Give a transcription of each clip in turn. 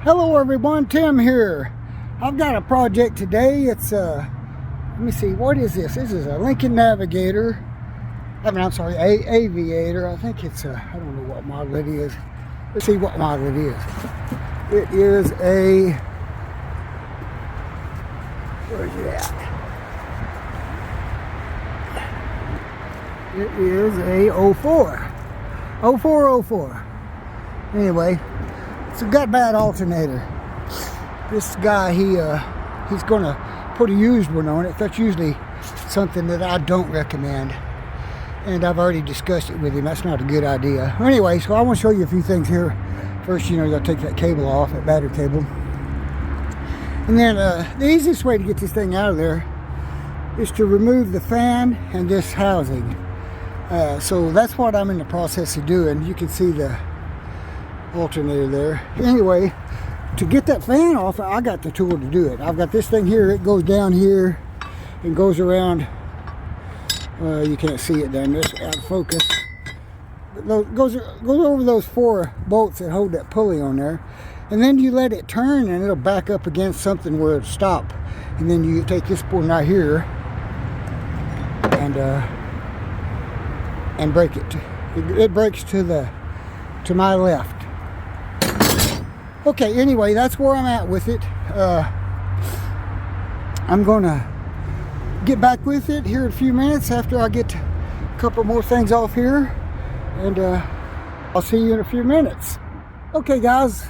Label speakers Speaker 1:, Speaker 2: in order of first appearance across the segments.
Speaker 1: Hello everyone, Tim here. I've got a project today. It's let me see, what is this? This is a Lincoln Aviator. I'm sorry, Aviator. I think it's I don't know what model it is. Let's see what model it is. It is a, where is it at? It is a 04. Anyway, it's a gut bad alternator. This guy, he's gonna put a used one on it. That's usually something that I don't recommend, and I've already discussed it with him. That's not a good idea. Anyway, so I want to show you a few things here. First, you gotta take that cable off, that battery cable, and then the easiest way to get this thing out of there is to remove the fan and this housing. So that's what I'm in the process of doing. You can see the alternator there. Anyway, to get that fan off, I got the tool to do it. I've got this thing here. It goes down here and goes around. You can't see it down this out of focus. It goes over those 4 bolts that hold that pulley on there, and then you let it turn and it'll back up against something where it'll stop. And then you take this point right here and break it. It breaks to my left. Okay, anyway, that's where I'm at with it. I'm gonna get back with it here in a few minutes after I get a couple more things off here, and I'll see you in a few minutes. Okay guys,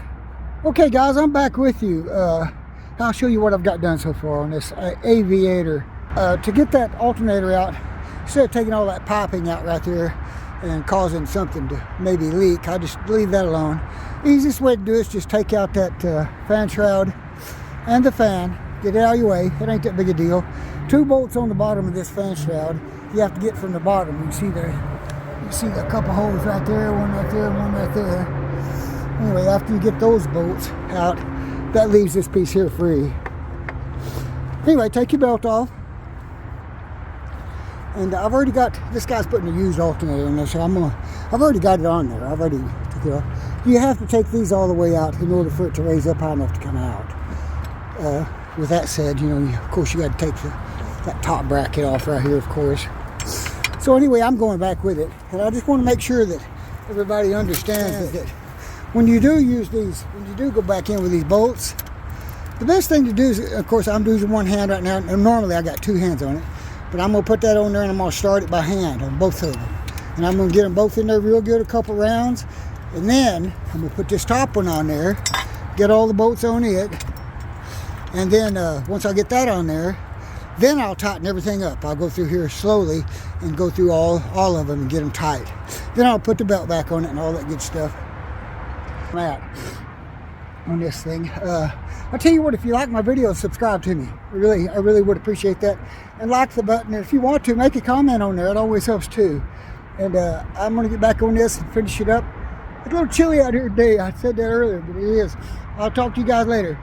Speaker 1: I'm back with you. I'll show you what I've got done so far on this Aviator. To get that alternator out, instead of taking all that piping out right there and causing something to maybe leak, I just leave that alone. Easiest way to do it is just take out that fan shroud and the fan, get it out of your way. It ain't that big a deal. 2 bolts on the bottom of this fan shroud. You have to get from the bottom. You see a couple holes right there, one right there, one right there. Anyway, after you get those bolts out, that leaves this piece here free. Anyway, take your belt off. And I've already got, this guy's putting a used alternator in there, so I've already got it on there. I've already took it off. You have to take these all the way out in order for it to raise up high enough to come out. With that said, of course you got to take that top bracket off right here, of course. So anyway, I'm going back with it. And I just want to make sure that everybody understands that when you do use these, when you do go back in with these bolts, the best thing to do is, of course, I'm using one hand right now, and normally I got 2 hands on it. But I'm going to put that on there and I'm going to start it by hand on both of them. And I'm going to get them both in there real good, a couple rounds. And then I'm going to put this top one on there, get all the bolts on it. And then once I get that on there, then I'll tighten everything up. I'll go through here slowly and go through all of them and get them tight. Then I'll put the belt back on it and all that good stuff. On this thing. I'll tell you what, if you like my video, subscribe to me. I really would appreciate that. And like the button, and if you want to, make a comment on there. It always helps too. And I'm going to get back on this and finish it up. It's a little chilly out here today. I said that earlier, but it is. I'll talk to you guys later.